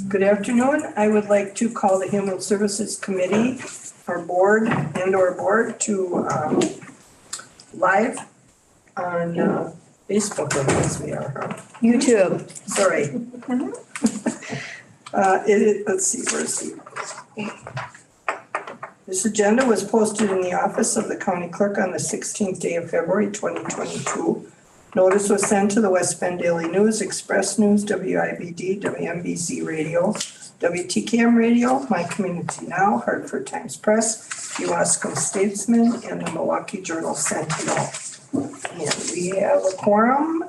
Good afternoon. I would like to call the Human Services Committee, our board to live on Facebook. I guess we are. YouTube. Sorry. Let's see, where's the... This agenda was posted in the office of the county clerk on the 16th day of February 2022. Notice was sent to the West Bend Daily News, Express News, WIBD, WMBC Radio, WTKM Radio, My Community Now, Hartford Times Press, Ewaskum Statesman, and the Milwaukee Journal Sentinel. And we have a quorum.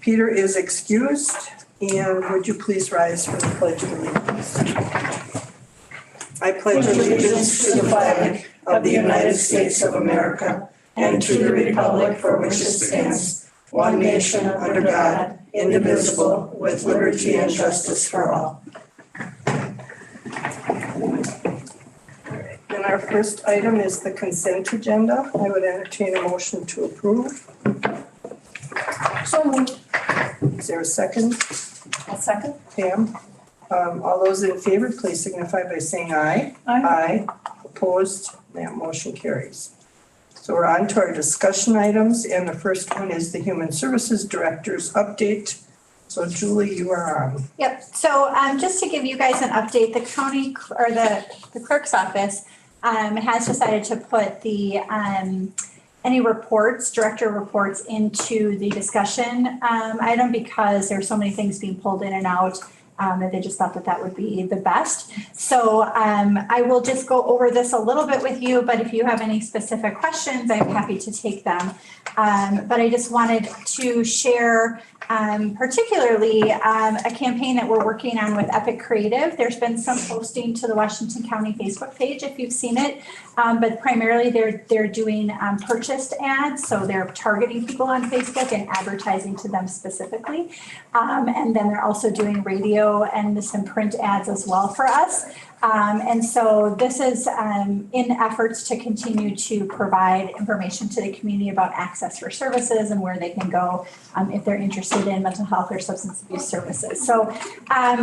Peter is excused. And would you please rise for the Pledge of Allegiance? I pledge allegiance to the flag of the United States of America and to the republic for which it stands, one nation under God, indivisible, with liberty and justice for all. And our first item is the consent agenda. I would entertain a motion to approve. So moved. Is there a second? A second. Pam? All those in favor, please signify by saying aye. Aye. Opposed? That motion carries. So we're on to our discussion items, and the first one is the Human Services Director's update. So Julie, you are on. Yep. So just to give you guys an update, the county or the clerk's office has decided to put the any reports, director reports, into the discussion item because there's so many things being pulled in and out. That they just thought that would be the best. So I will just go over this a little bit with you, but if you have any specific questions, I'm happy to take them. But I just wanted to share particularly a campaign that we're working on with Epic Creative. There's been some posting to the Washington County Facebook page if you've seen it, but primarily they're doing purchased ads. So they're targeting people on Facebook and advertising to them specifically. And then they're also doing radio and some print ads as well for us. And so this is in efforts to continue to provide information to the community about access for services and where they can go if they're interested in mental health or substance abuse services. So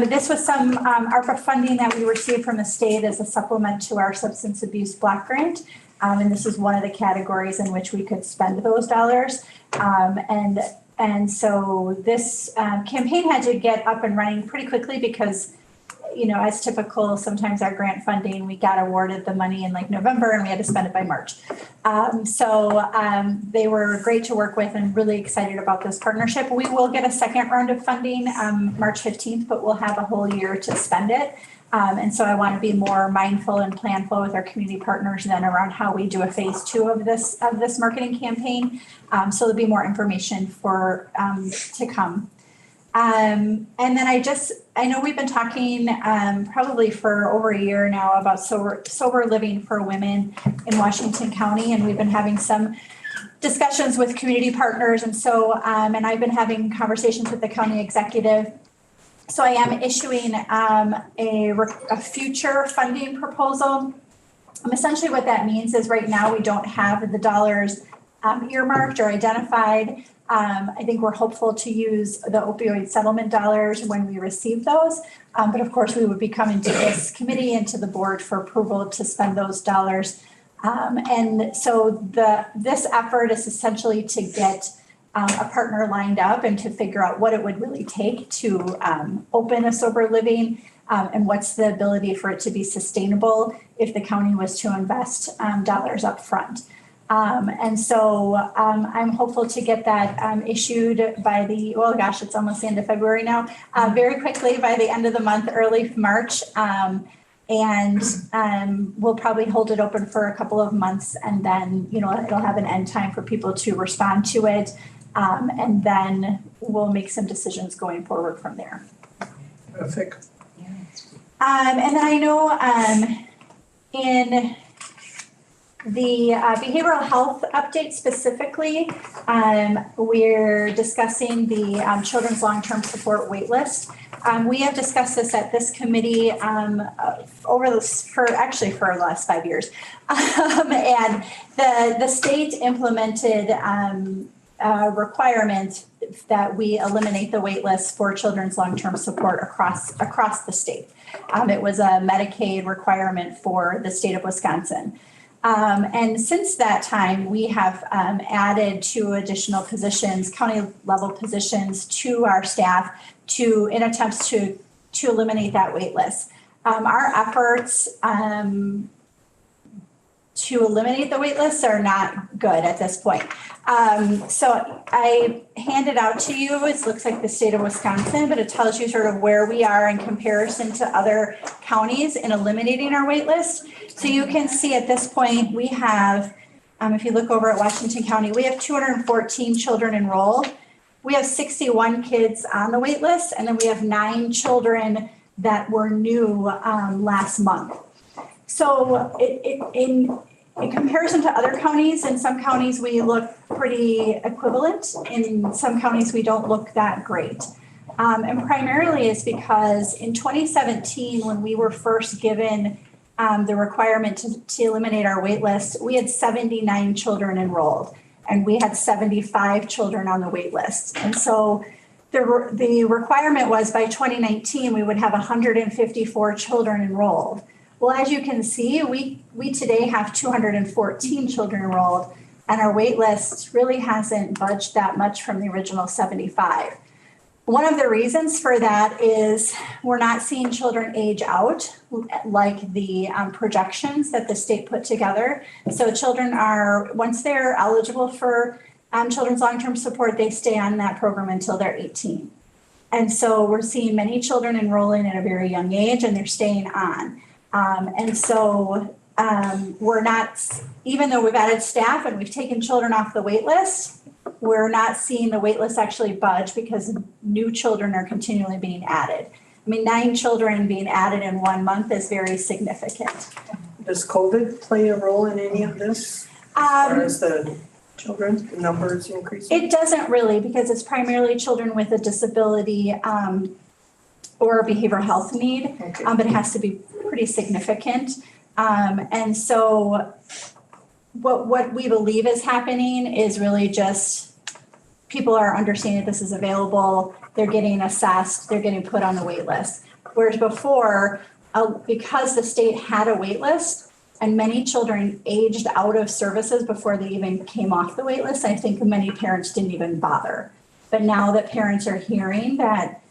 this was some ARPA funding that we received from the state as a supplement to our substance abuse block grant. And this is one of the categories in which we could spend those dollars. And so this campaign had to get up and running pretty quickly because, you know, as typical, sometimes our grant funding, we got awarded the money in like November and we had to spend it by March. So they were great to work with and really excited about this partnership. We will get a second round of funding March 15th, but we'll have a whole year to spend it. And so I want to be more mindful and planful with our community partners then around how we do a phase 2 of this marketing campaign. So there'll be more information for to come. And then I know we've been talking probably for over a year now about sober living for women in Washington County, and we've been having some discussions with community partners. And so, and I've been having conversations with the county executive. So I am issuing a future funding proposal. Essentially what that means is right now we don't have the dollars earmarked or identified. I think we're hopeful to use the opioid settlement dollars when we receive those. But of course we would be coming to this committee and to the board for approval to spend those dollars. And so this effort is essentially to get a partner lined up and to figure out what it would really take to open a sober living and what's the ability for it to be sustainable if the county was to invest dollars up front. And so I'm hopeful to get that issued by it's almost the end of February now, very quickly by the end of the month, early March. And we'll probably hold it open for a couple of months and then, you know, it'll have an end time for people to respond to it. And then we'll make some decisions going forward from there. Perfect. And then I know in the behavioral health update specifically, we're discussing the children's long-term support wait list. We have discussed this at this committee for the last 5 years. And the state implemented a requirement that we eliminate the wait list for children's long-term support across the state. It was a Medicaid requirement for the state of Wisconsin. And since that time, we have added 2 additional positions, county level positions, to our staff in attempts to eliminate that wait list. Our efforts to eliminate the wait lists are not good at this point. So I handed out to you, it looks like the state of Wisconsin, but it tells you sort of where we are in comparison to other counties in eliminating our wait list. So you can see at this point, we have, if you look over at Washington County, we have 214 children enrolled. We have 61 kids on the wait list, and then we have 9 children that were new last month. So in comparison to other counties, in some counties we look pretty equivalent. In some counties we don't look that great. And primarily is because in 2017, when we were first given the requirement to eliminate our wait list, we had 79 children enrolled, and we had 75 children on the wait list. And so the requirement was by 2019, we would have 154 children enrolled. Well, as you can see, we today have 214 children enrolled, and our wait list really hasn't budged that much from the original 75. One of the reasons for that is we're not seeing children age out like the projections that the state put together. So children are, once they're eligible for children's long-term support, they stay on that program until they're 18. And so we're seeing many children enrolling at a very young age, and they're staying on. And so we're not, even though we've added staff and we've taken children off the wait list, we're not seeing the wait list actually budge because new children are continually being added. I mean, 9 children being added in 1 month is very significant. Does COVID play a role in any of this? Or is the children's numbers increasing? It doesn't really, because it's primarily children with a disability or a behavioral health need, Okay. But it has to be pretty significant. And so what we believe is happening is really just people are understanding this is available, they're getting assessed, they're getting put on the wait list. Whereas before, because the state had a wait list and many children aged out of services before they even came off the wait list, I think many parents didn't even bother. But now that parents are hearing that,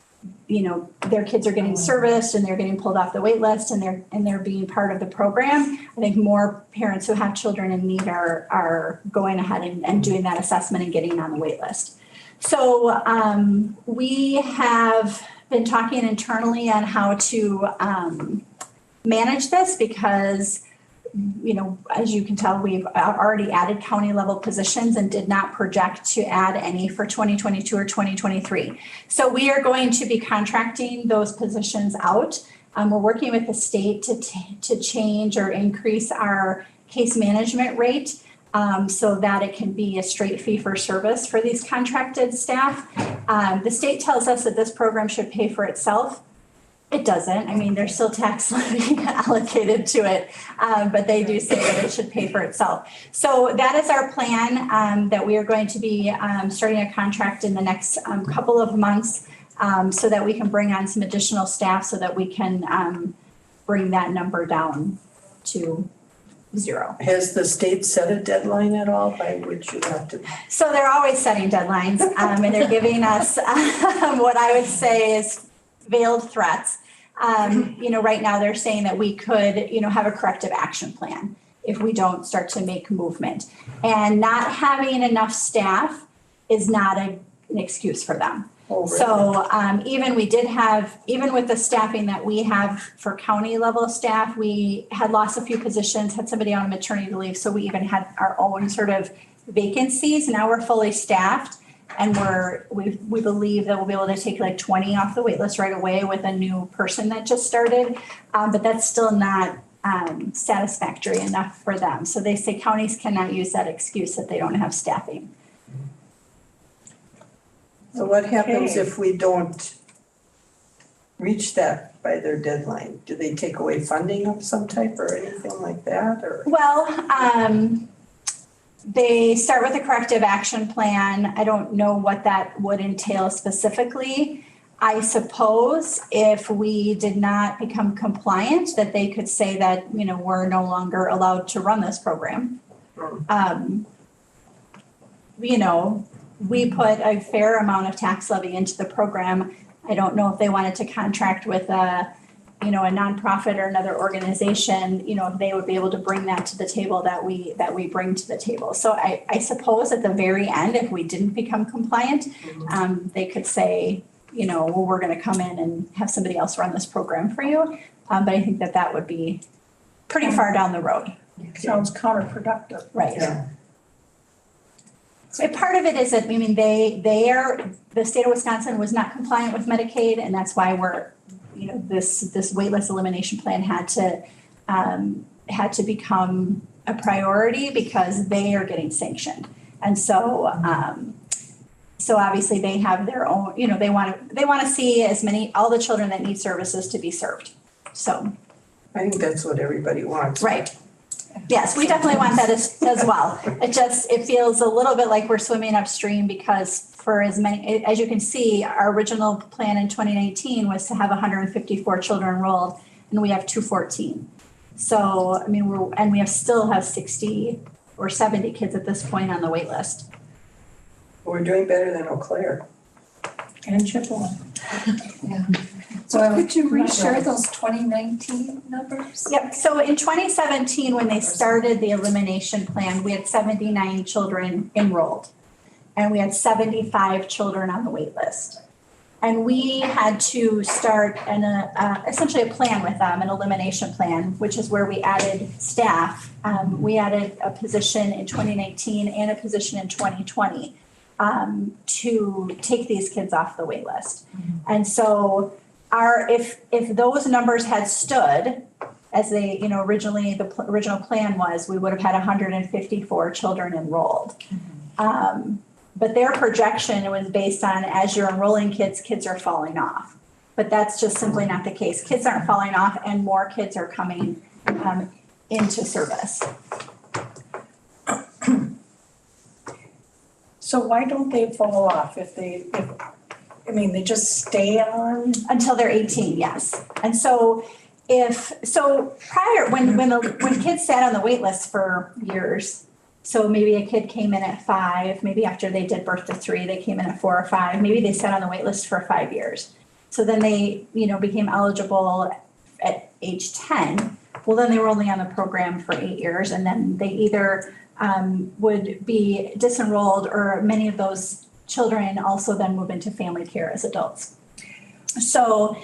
you know, their kids are getting serviced and they're getting pulled off the wait list and they're being part of the program, I think more parents who have children in need are going ahead and doing that assessment and getting on the wait list. So we have been talking internally on how to manage this because, you know, as you can tell, we've already added county level positions and did not project to add any for 2022 or 2023. So we are going to be contracting those positions out. We're working with the state to change or increase our case management rate so that it can be a straight fee for service for these contracted staff. The state tells us that this program should pay for itself. It doesn't. I mean, there's still tax levy allocated to it, but they do say that it should pay for itself. So that is our plan, that we are going to be starting a contract in the next couple of months so that we can bring on some additional staff so that we can bring that number down to 0. Has the state set a deadline at all by which you have to? So they're always setting deadlines and they're giving us what I would say is veiled threats. You know, right now they're saying that we could, you know, have a corrective action plan if we don't start to make movement. And not having enough staff is not an excuse for them. Oh, really? So even with the staffing that we have for county level staff, we had lost a few positions, had somebody on maternity leave. So we even had our own sort of vacancies. Now we're fully staffed. And we believe that we'll be able to take like 20 off the wait list right away with a new person that just started. But that's still not satisfactory enough for them. So they say counties cannot use that excuse that they don't have staffing. So what happens if we don't reach that by their deadline? Do they take away funding of some type or anything like that? Or Well, they start with a corrective action plan. I don't know what that would entail specifically. I suppose if we did not become compliant, that they could say that, you know, we're no longer allowed to run this program. You know, we put a fair amount of tax levy into the program. I don't know if they wanted to contract with a, you know, a nonprofit or another organization, you know, if they would be able to bring that to the table that we bring to the table. So I suppose at the very end, if we didn't become compliant, they could say, you know, well, we're going to come in and have somebody else run this program for you. But I think that would be pretty far down the road. Sounds counterproductive. Right. Yeah. So part of it is that, I mean, the state of Wisconsin was not compliant with Medicaid, and that's why you know, this waitlist elimination plan had to become a priority because they are getting sanctioned. And so, so obviously they have their own, you know, they want to see all the children that need services to be served. So. I think that's what everybody wants. Right. Yes, we definitely want that as well. It feels a little bit like we're swimming upstream because for as you can see, our original plan in 2019 was to have 154 children enrolled and we have 214. So, I mean, we still have 60 or 70 kids at this point on the wait list. We're doing better than Eau Claire. And Chippewa. Yeah. So could you reshare those 2019 numbers? Yep. So in 2017, when they started the elimination plan, we had 79 children enrolled and we had 75 children on the wait list. And we had to start essentially a plan with them, an elimination plan, which is where we added staff. We added a position in 2019 and a position in 2020 to take these kids off the wait list. And so if those numbers had stood as they, you know, originally the original plan was, we would have had 154 children enrolled. But their projection was based on as you're enrolling kids are falling off. But that's just simply not the case. Kids aren't falling off and more kids are coming into service. So why don't they fall off they just stay on? Until they're 18, yes. And so prior, when kids sat on the wait list for years, so maybe a kid came in at 5, maybe after they did birth to 3, they came in at 4 or 5, maybe they sat on the wait list for 5 years. So then they, you know, became eligible at age 10. Well, then they were only on the program for 8 years and then they either would be disenrolled or many of those children also then move into family care as adults. So,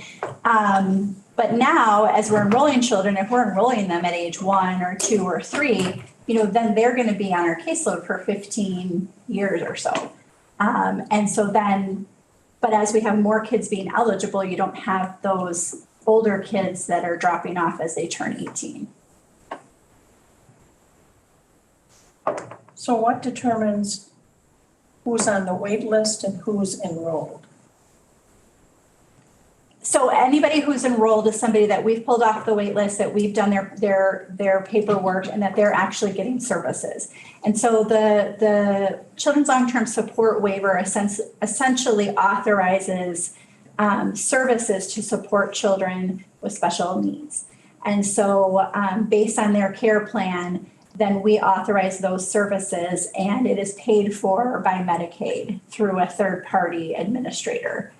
but now as we're enrolling children, if we're enrolling them at age 1 or 2 or 3, you know, then they're going to be on our caseload for 15 years or so. And so then, but as we have more kids being eligible, you don't have those older kids that are dropping off as they turn 18. So what determines who's on the wait list and who's enrolled? So anybody who's enrolled is somebody that we've pulled off the wait list, that we've done their paperwork and that they're actually getting services. And so the Children's Long-Term Support Waiver essentially authorizes services to support children with special needs. And so based on their care plan, then we authorize those services and it is paid for by Medicaid through a third-party administrator.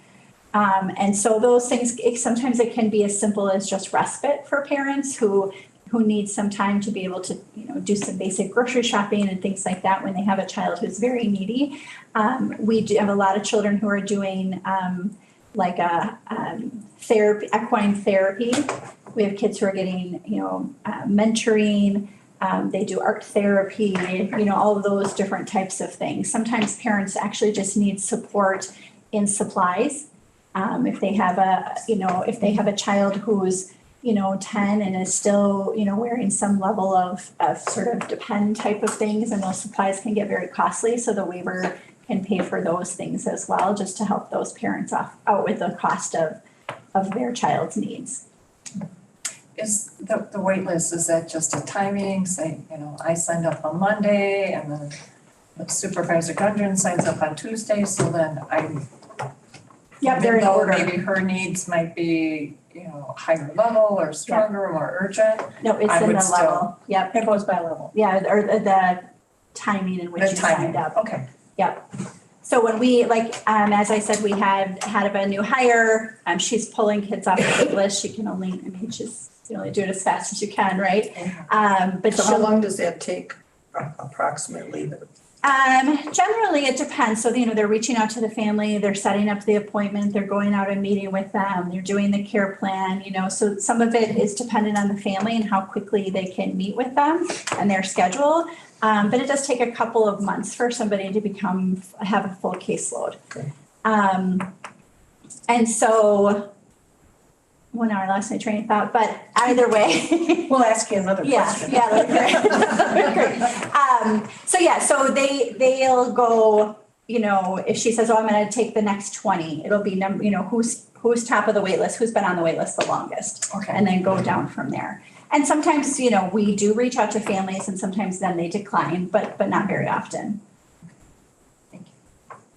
And so those things, sometimes it can be as simple as just respite for parents who need some time to be able to, you know, do some basic grocery shopping and things like that when they have a child who's very needy. We do have a lot of children who are doing like a therapy, equine therapy. We have kids who are getting, you know, mentoring. They do art therapy, you know, all of those different types of things. Sometimes parents actually just need support in supplies. If they have a child who's, you know, 10 and is still, you know, wearing some level of sort of depend type of things, and those supplies can get very costly. So the waiver can pay for those things as well, just to help those parents out with the cost of their child's needs. is the wait list, is that just a timing, say, I signed up on Monday and then Supervisor Gundren signs up on Tuesday, so then Yep, they're in even though order. maybe her needs might be, higher level or stronger or more urgent. No, it's I in would the still- level. Yep, It goes by level. yeah, or the timing in which The you timing, signed up. okay. So when we, as I said, we had a new hire, she's pulling kids off the wait list. She can only, you only do it as fast as you can, right? But So how she'll, long does that take approximately? generally it depends. So, they're reaching out to the family, they're setting up the appointment, they're going out and meeting with them, they're doing the care plan, so some of it is dependent on the family and how quickly they can meet with them and their schedule. But it does take a couple of months for somebody to have a full caseload. Okay. And so, well, now I lost my train of thought, but either way. We'll ask you another question. So they'll go, if she says, I'm gonna take the next 20, it'll be who's top of the wait list, who's been on the wait list the longest, Okay. and then go down from there. And sometimes, we do reach out to families and sometimes then they decline, but not very often.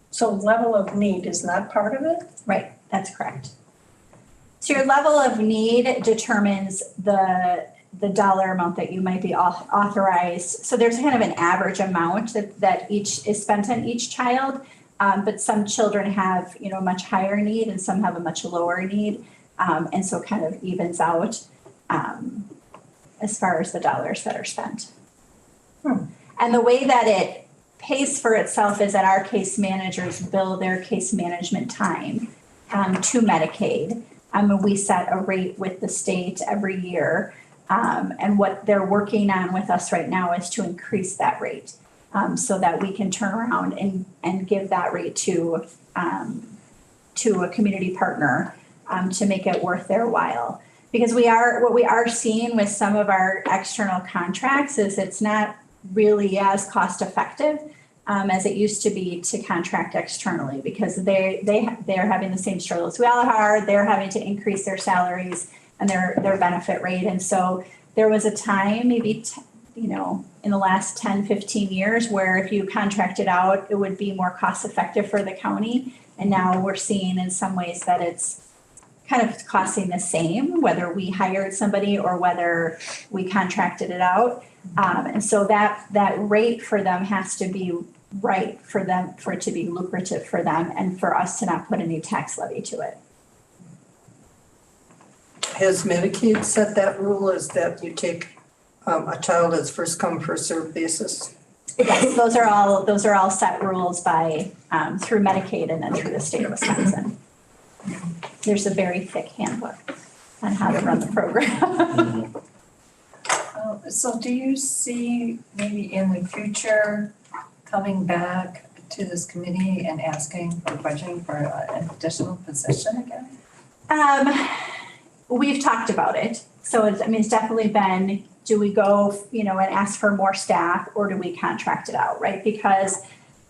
So level of need is not part of it? Right, that's correct. So your level of need determines the dollar amount that you might be authorized. So there's kind of an average amount that each is spent on each child. But some children have, a much higher need and some have a much lower need. And so kind of evens out as far as the dollars that are spent. And the way that it pays for itself is that our case managers bill their case management time to Medicaid. We set a rate with the state every year. And what they're working on with us right now is to increase that rate so that we can turn around and give that rate to a community partner to make it worth their while. Because what we are seeing with some of our external contracts is it's not really as cost effective as it used to be to contract externally, because they're having the same struggles we all are. They're having to increase their salaries and their benefit rate. And so there was a time, maybe, in the last 10, 15 years where if you contracted out, it would be more cost effective for the county. And now we're seeing in some ways that it's kind of costing the same, whether we hired somebody or whether we contracted it out. And so that rate for them has to be right for them, for it to be lucrative for them and for us to not put any tax levy to it. Has Medicaid set that rule, is that you take a child as first come, first served basis? Yes, those are all set rules by through Medicaid and then through the state of Wisconsin. There's a very thick handbook on how to run the program. So do you see maybe in the future coming back to this committee and asking for budgeting for an additional position again? We've talked about it. So it's definitely been, do we go, and ask for more staff or do we contract it out, right? Because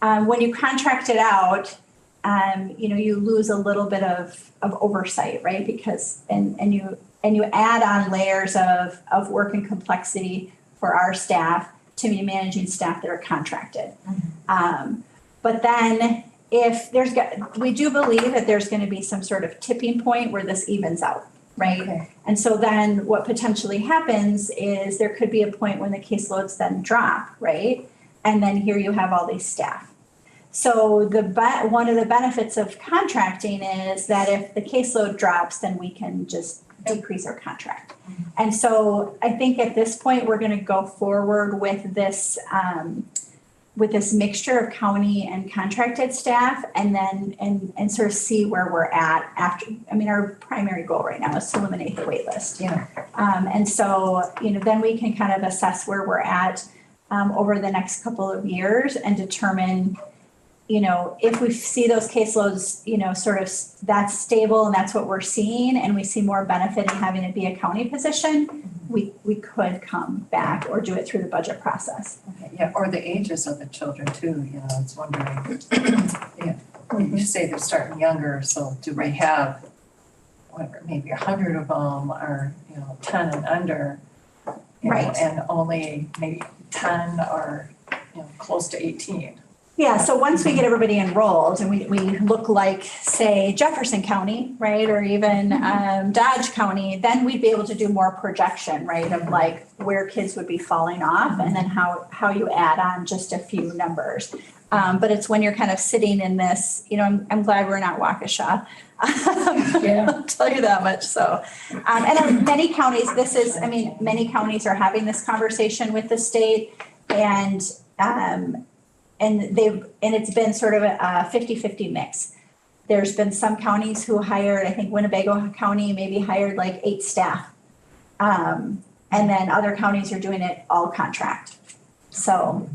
when you contract it out, you lose a little bit of oversight, right? Because, and you add on layers of work and complexity for our staff to be managing staff that are contracted. But then we do believe that there's going to be some sort of tipping point where this evens out, right? Okay. And so then what potentially happens is there could be a point when the caseloads then drop, right? And then here you have all these staff. So one of the benefits of contracting is that if the caseload drops, then we can just decrease our contract. And so I think at this point, we're going to go forward with this mixture of county and contracted staff and then and sort of see where we're at after. Our primary goal right now is to eliminate the wait list. Yeah. And so, then we can kind of assess where we're at over the next couple of years and determine, if we see those caseloads, sort of that's stable and that's what we're seeing, and we see more benefit in having it be a county position, we could come back or do it through the budget process. Okay, yeah, or the ages of the children too, I was wondering. Yeah, you say they're starting younger, so do we have whatever, maybe 100 of them are, 10 and under. Right. And only maybe 10 are, close to 18. Yeah, so once we get everybody enrolled and we look like, say, Jefferson County, right, or even Dodge County, then we'd be able to do more projection, right, of like where kids would be falling off and then how you add on just a few numbers. But it's when you're kind of sitting in this, I'm glad we're not Waukesha. Yeah. I'll tell you that much, so. And in many counties, many counties are having this conversation with the state and it's been sort of a 50-50 mix. There's been some counties who hired, I think Winnebago County maybe hired like 8 staff. And then other counties are doing it all contract. So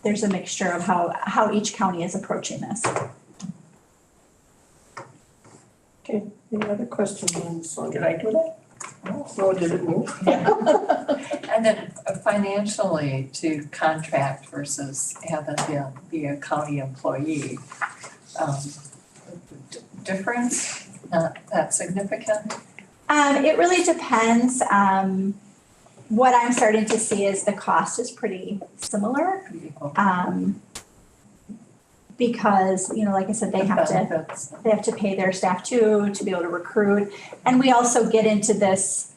there's a mixture of how each county is approaching this. Okay, any other questions on this one? Did I do that? No, did it move? And then financially to contract versus have them be a county employee, difference, not that significant? It really depends. What I'm starting to see is the cost is pretty similar. Because, like I said, they have to pay their staff too, to be able to recruit. And we also get into this,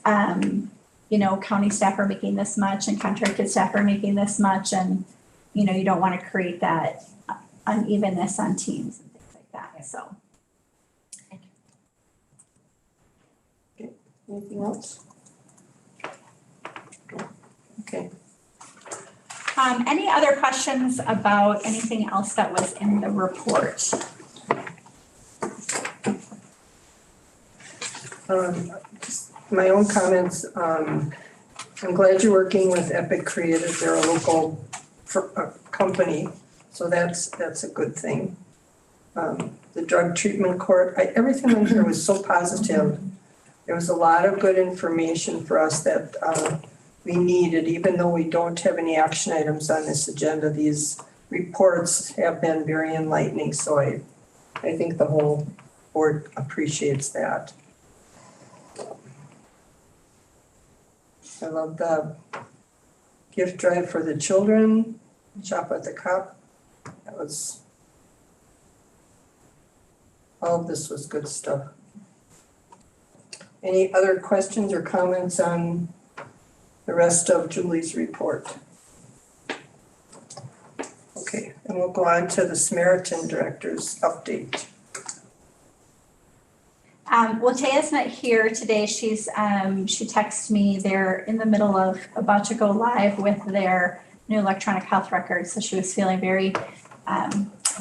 county staff are making this much and contracted staff are making this much. And, you don't want to create that unevenness on teams and things like that, so. Anything else? Okay. Any other questions about anything else that was in the report? My own comments, I'm glad you're working with Epic Creative. They're a local company, so that's a good thing. The drug treatment court, everything in here was so positive. There was a lot of good information for us that we needed, even though we don't have any action items on this agenda. These reports have been very enlightening, so I think the whole board appreciates that. I love the gift drive for the children, Shop at the Cup. All of this was good stuff. Any other questions or comments on the rest of Julie's report? Okay, and we'll go on to the Samaritan Director's update. Well, Taya's not here today. She texted me. They're in the middle of about to go live with their new electronic health records. So she was feeling very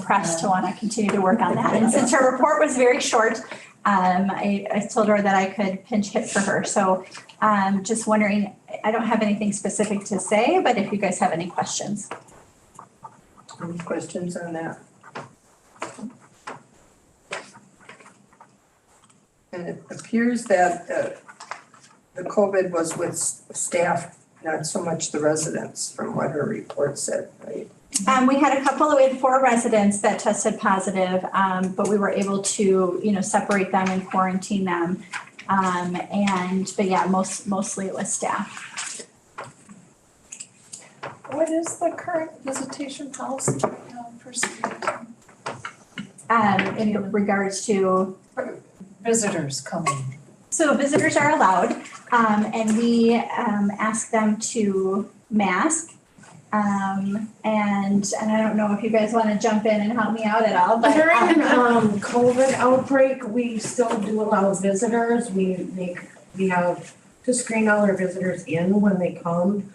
pressed to want to continue to work on that. And since her report was very short, I told her that I could pinch hit for her. So just wondering, I don't have anything specific to say, but if you guys have any questions. Any questions on that? And it appears that the COVID was with staff, not so much the residents, from what her report said, right? We had 4 residents that tested positive, but we were able to, separate them and quarantine them. But yeah, mostly it was staff. What is the current visitation policy for Samaritan? In regards to Visitors coming. So visitors are allowed, and we ask them to mask. And I don't know if you guys want to jump in and help me out at all, but during COVID outbreak, we still do allow visitors. We have to screen all our visitors in when they come.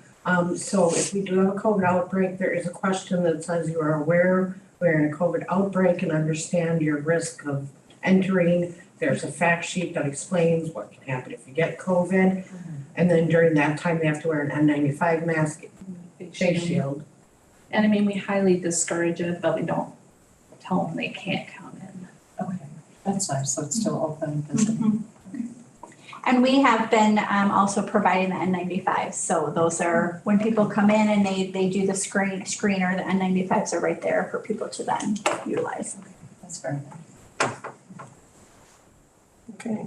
So if we do have a COVID outbreak, there is a question that says you are aware we're in a COVID outbreak and understand your risk of entering. There's a fact sheet that explains what can happen if you get COVID. And then during that time, they have to wear an N95 mask, face shield. And we highly discourage it, but we don't tell them they can't come in. Okay, that's nice. So it's still open visiting. And we have been also providing the N95. So those are when people come in and they do the screener, the N95s are right there for people to then utilize. That's very nice. Okay.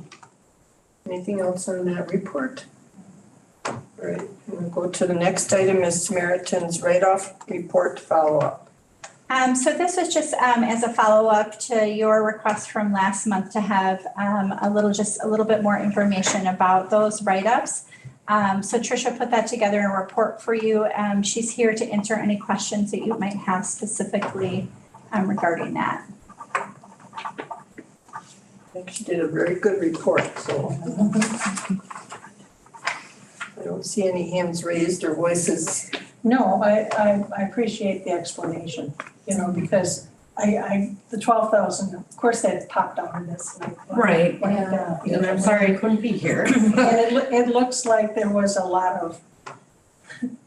Anything else on that report? All right, we'll go to the next item is Samaritan's write-off report follow-up. So this was just as a follow-up to your request from last month to have just a little bit more information about those write-ups. So Tricia put that together in a report for you. She's here to answer any questions that you might have specifically regarding that. I think she did a very good report, so. I don't see any hands raised or voices. No, I appreciate the explanation, because the 12,000, of course, that popped out of this. And I thought, Right. And And I'm sorry I couldn't be here. it looks like there was a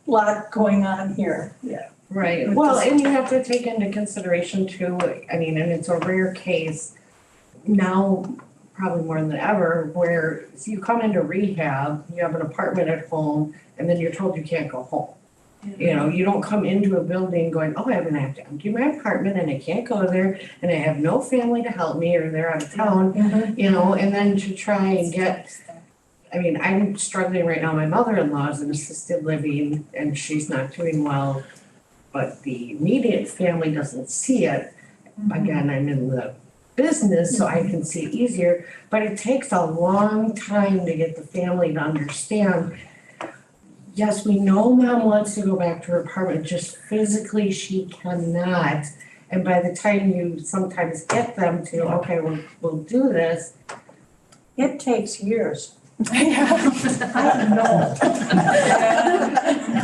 lot going on here. Yeah. Right, well, and you have to take into consideration too, and it's a rare case now, probably more than ever, where you come into rehab, you have an apartment at home, and then you're told you can't go home. You don't come into a building going, oh, I'm gonna have to empty my apartment and I can't go there, and I have no family to help me, or they're out of town, and then to try and get, I'm struggling right now, my mother-in-law is in assisted living and she's not doing well, but the immediate family doesn't see it. Again, I'm in the business, so I can see it easier, but it takes a long time to get the family to understand. Yes, we know mom wants to go back to her apartment, just physically she cannot. And by the time you sometimes get them to, okay, we'll do this. It takes years. I know.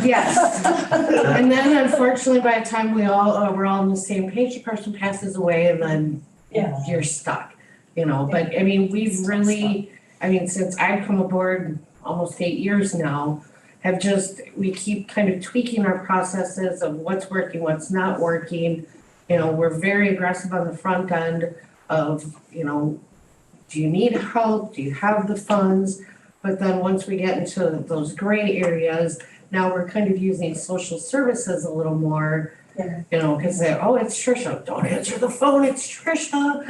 Yes. And then unfortunately, by the time we're all on the same page, the person passes away and then you're stuck, but we've really, since I've come aboard almost 8 years now, we keep kind of tweaking our processes of what's working, what's not working. We're very aggressive on the front end of, do you need help? Do you have the funds? But then once we get into those gray areas, now we're kind of using social services a little more. Because it's Tricia, don't answer the phone, it's Tricia.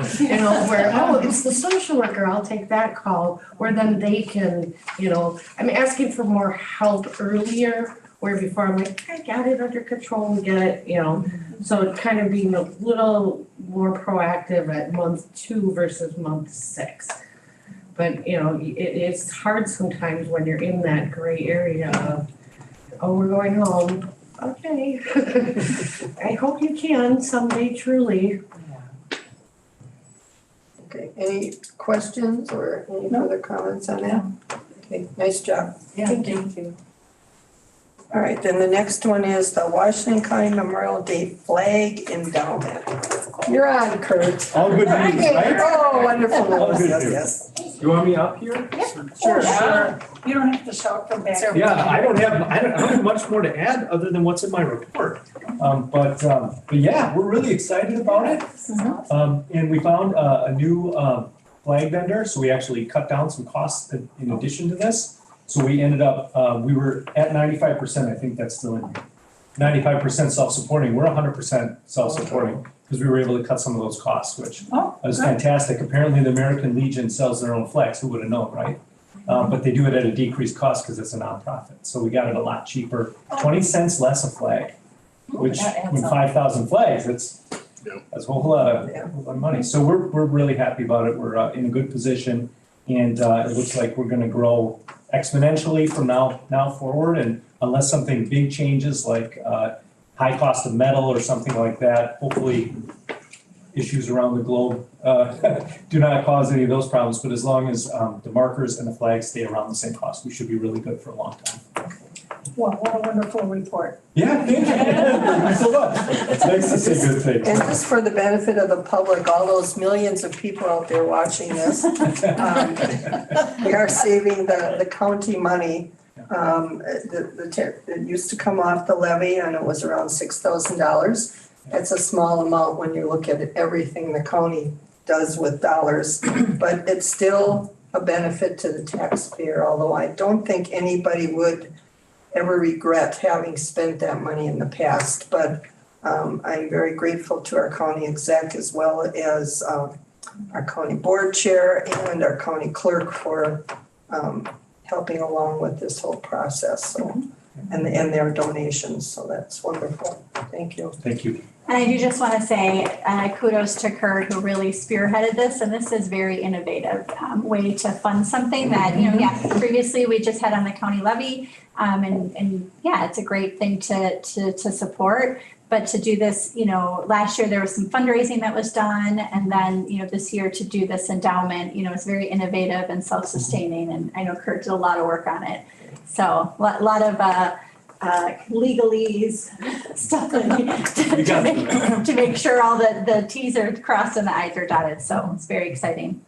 Where, it's the social worker, I'll take that call. Where then they can, I'm asking for more help earlier, where before I'm like, I got it under control, we get it, So kind of being a little more proactive at month 2 versus month 6. But, it's hard sometimes when you're in that gray area of, we're going home. Okay. I hope you can someday, truly. Okay, any questions or any further comments on that? Okay, nice job. Thank you. All right, then the next one is the Washington County Memorial Day Flag Endowment. You're on, Kurt. All good news, right? Oh, wonderful. All good Yes, news. yes. You want me up here? Sure. You don't have to shout from back. Yeah, I don't have much more to add other than what's in my report. But yeah, we're really excited about it. And we found a new flag vendor, so we actually cut down some costs in addition to this. So we ended up, we were at 95%, I think that's still in here. 95% self-supporting, we're 100% self-supporting because we were able to cut some of those costs, which was fantastic. Apparently the American Legion sells their own flags, who would have known, right? But they do it at a decreased cost because it's a nonprofit. So we got it a lot cheaper, 20 cents less a flag, which when 5,000 flags, that's a whole lot of money. So we're really happy about it. We're in a good position, and it looks like we're going to grow exponentially from now forward. And unless something big changes, like high cost of metal or something like that, hopefully issues around the globe do not cause any of those problems. But as long as the markers and the flags stay around the same cost, we should be really good for a long time. Wow, what a wonderful report. Yeah, thank you. Thank you so much. It's nice to say good things. And just for the benefit of the public, all those millions of people out there watching this, we are saving the county money. It used to come off the levy and it was around $6,000. That's a small amount when you look at everything the county does with dollars, but it's still a benefit to the taxpayer, although I don't think anybody would ever regret having spent that money in the past. But I'm very grateful to our county exec as well as our county board chair and our county clerk for helping along with this whole process, so, and their donations, so that's wonderful. Thank you. Thank you. And I do just want to say kudos to Kurt, who really spearheaded this, and this is very innovative way to fund something that, previously we just had on the county levy. And yeah, it's a great thing to support. But to do this, last year there was some fundraising that was done, and then, this year to do this endowment, it's very innovative and self-sustaining, and I know Kurt did a lot of work on it. So a lot of legalese stuff to make sure all the T's are crossed and the I's are dotted. So it's very exciting.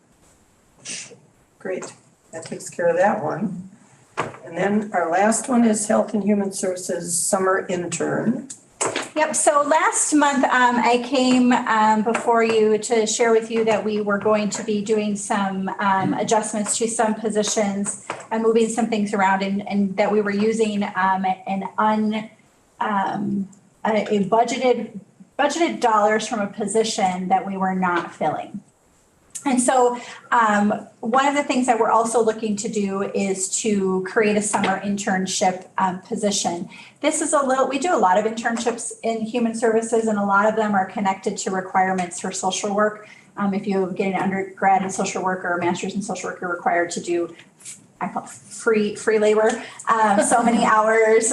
Great, that takes care of that one. And then our last one is Health and Human Services Summer Intern. Yep, so last month I came before you to share with you that we were going to be doing some adjustments to some positions and moving some things around, and that we were using budgeted dollars from a position that we were not filling. And so one of the things that we're also looking to do is to create a summer internship position. This is we do a lot of internships in human services, and a lot of them are connected to requirements for social work. If you get an undergrad in social work or a master's in social work, you're required to do, I call it free labor, so many hours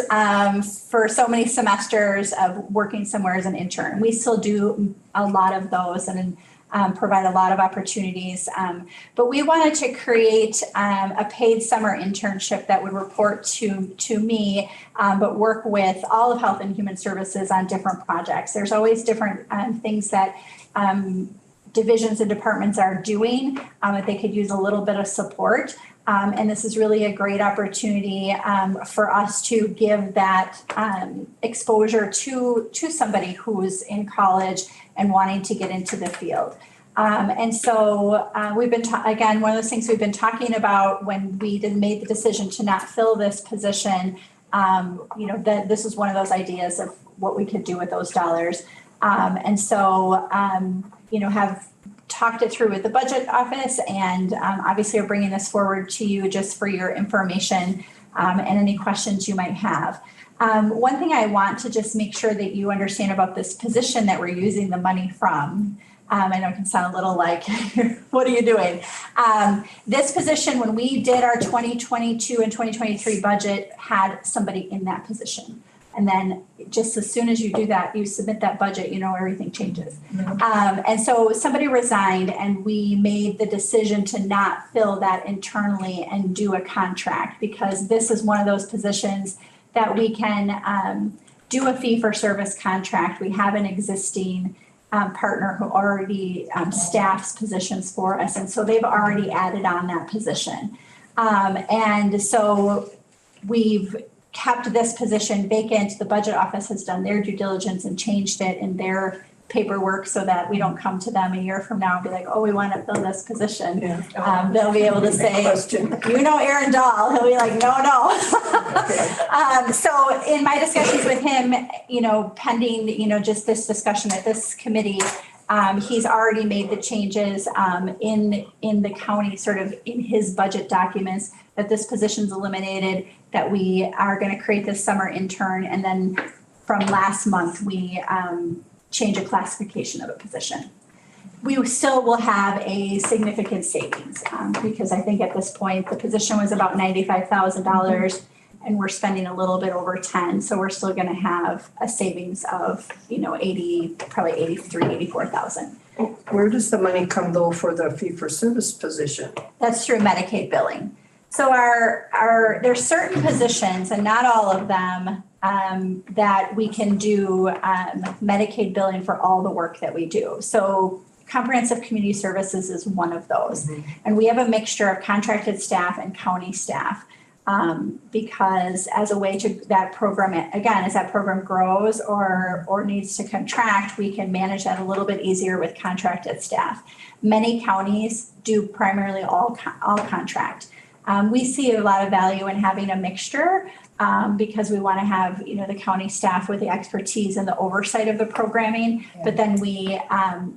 for so many semesters of working somewhere as an intern. We still do a lot of those and provide a lot of opportunities. But we wanted to create a paid summer internship that would report to me, but work with all of Health and Human Services on different projects. There's always different things that divisions and departments are doing that they could use a little bit of support. And this is really a great opportunity for us to give that exposure to somebody who's in college and wanting to get into the field. And so we've been, again, one of those things we've been talking about when we made the decision to not fill this position, that this is one of those ideas of what we could do with those dollars. And so, have talked it through with the budget office, and obviously are bringing this forward to you just for your information and any questions you might have. One thing I want to just make sure that you understand about this position that we're using the money from, I know it can sound a little like, what are you doing? This position, when we did our 2022 and 2023 budget, had somebody in that position. And then just as soon as you do that, you submit that budget, everything changes. And so somebody resigned, and we made the decision to not fill that internally and do a contract, because this is one of those positions that we can do a fee for service contract. We have an existing partner who already staffs positions for us. And so they've already added on that position. And so we've kept this position vacant. The budget office has done their due diligence and changed it in their paperwork so that we don't come to them a year from now and be like, oh, we want to fill this position. Yeah. They'll be able to say, Aaron Dahl. He'll be like, no. So in my discussions with him, pending, just this discussion at this committee, he's already made the changes in the county, sort of in his budget documents, that this position's eliminated, that we are going to create this summer intern. And then from last month, we change a classification of a position. We still will have a significant savings because I think at this point, the position was about $95,000 and we're spending a little bit over 10. So we're still going to have a savings of, probably 84,000. Where does the money come though for the fee for service position? That's through Medicaid billing. So there's certain positions, and not all of them, that we can do Medicaid billing for all the work that we do. So comprehensive community services is one of those. Mm-hmm. And we have a mixture of contracted staff and county staff because as a way to that program, again, as that program grows or needs to contract, we can manage that a little bit easier with contracted staff. Many counties do primarily all contract. We see a lot of value in having a mixture because we want to have, the county staff with the expertise and the oversight of the programming. But then we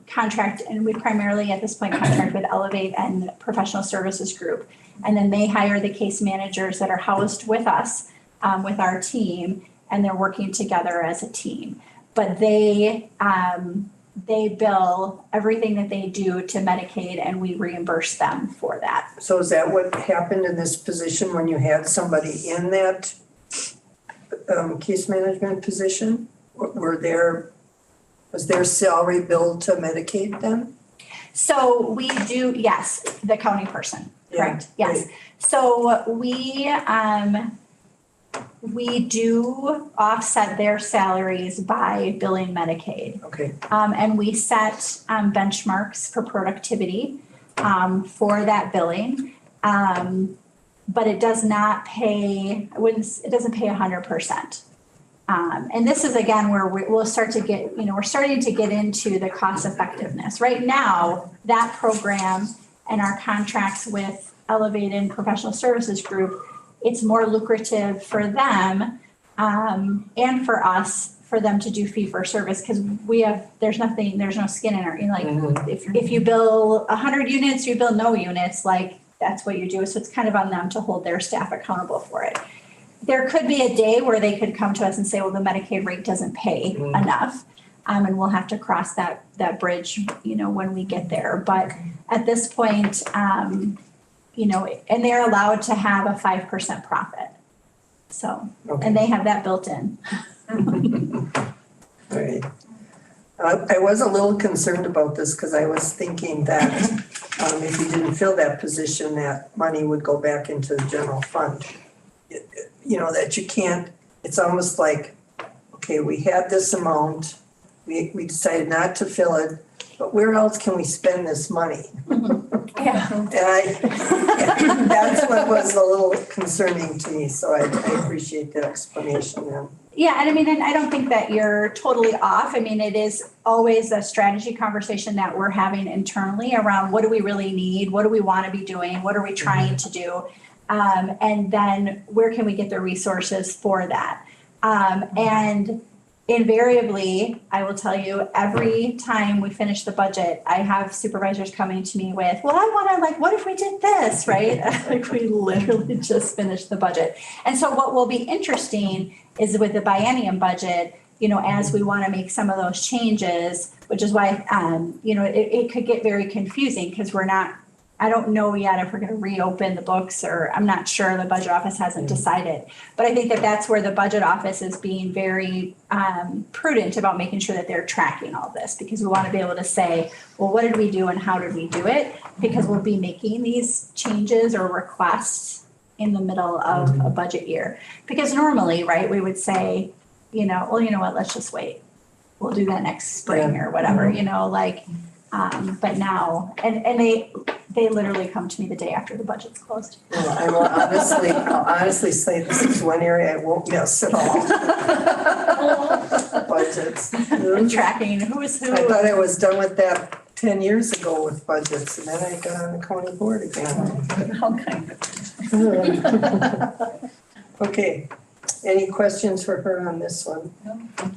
contract, and we primarily at this point contract with Elevate and Professional Services Group. And then they hire the case managers that are housed with us, with our team, and they're working together as a team. But they bill everything that they do to Medicaid, and we reimburse them for that. So is that what happened in this position when you had somebody in that case management position? Was their salary billed to Medicaid then? So we do, yes, the county person, correct? Yeah, Yes. So we do offset their salaries by billing Medicaid. Okay, And we set benchmarks for productivity for that billing. But it does not pay, it doesn't pay 100%. And this is again where we'll start to get, we're starting to get into the cost effectiveness. Right now, that program and our contracts with Elevate and Professional Services Group, it's more lucrative for them and for us for them to do fee for service because there's no skin in our, if you bill 100 units, you bill no units, like that's what you do. So it's kind of on them to hold their staff accountable for it. There could be a day where they could come to us and say, well, the Medicaid rate doesn't pay enough. And we'll have to cross that bridge, when we get there. But at this point, and they're allowed to have a 5% profit. So, okay. and they have that built in. All right. I was a little concerned about this because I was thinking that if you didn't fill that position, that money would go back into the general fund. That you can't, it's almost like, okay, we had this amount, we decided not to fill it, but where else can we spend this money? Yeah. And that's what was a little concerning to me, so I appreciate that explanation then. Yeah, and I don't think that you're totally off. It is always a strategy conversation that we're having internally around what do we really need? What do we want to be doing? What are we trying to do? And then where can we get the resources for that? And invariably, I will tell you, every time we finish the budget, I have supervisors coming to me with, well, I want to what if we did this, right? We literally just finished the budget. And so what will be interesting is with the biennium budget, as we want to make some of those changes, which is why, it could get very confusing because I don't know yet if we're going to reopen the books, or I'm not sure. The budget office hasn't decided. But I think that that's where the budget office is being very prudent about making sure that they're tracking all this, because we want to be able to say, well, what did we do and how did we do it? Because we'll be making these changes or requests in the middle of a budget year. Because normally, right, we would say, well, you know what, let's just wait. We'll do that next spring or whatever, but now, and they literally come to me the day after the budget's closed. Well, I'll honestly say this is one area I won't miss at all. Budgets. And tracking who's who. I thought I was done with that 10 years ago with budgets, and then I got on the county board again. All kind of. Okay, any questions for her on this one?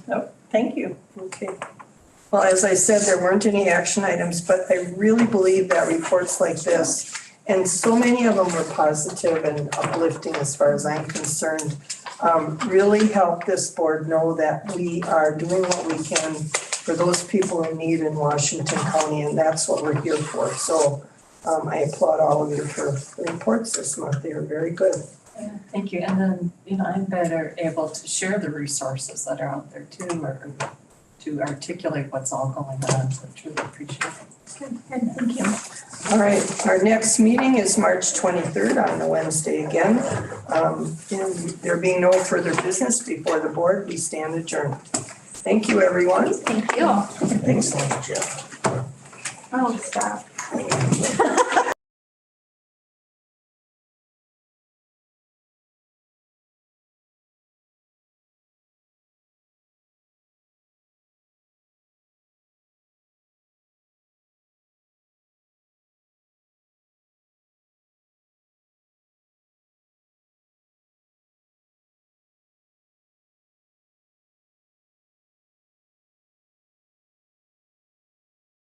No, thank you. Okay. Well, as I said, there weren't any action items, but I really believe that reports like this, and so many of them were positive and uplifting as far as I'm concerned, really help this board know that we are doing what we can for those people in need in Washington County, and that's what we're here for. So I applaud all of you for the reports this month. They were very good. Yeah, thank you. And then, I'm better able to share the resources that are out there too, or to articulate what's all going on. So truly appreciate it. Good, thank you. All right, our next meeting is March 23rd on a Wednesday again. And there being no further business before the board, we stand adjourned. Thank you, everyone. Thank you. Excellent, Jeff. Oh, stop.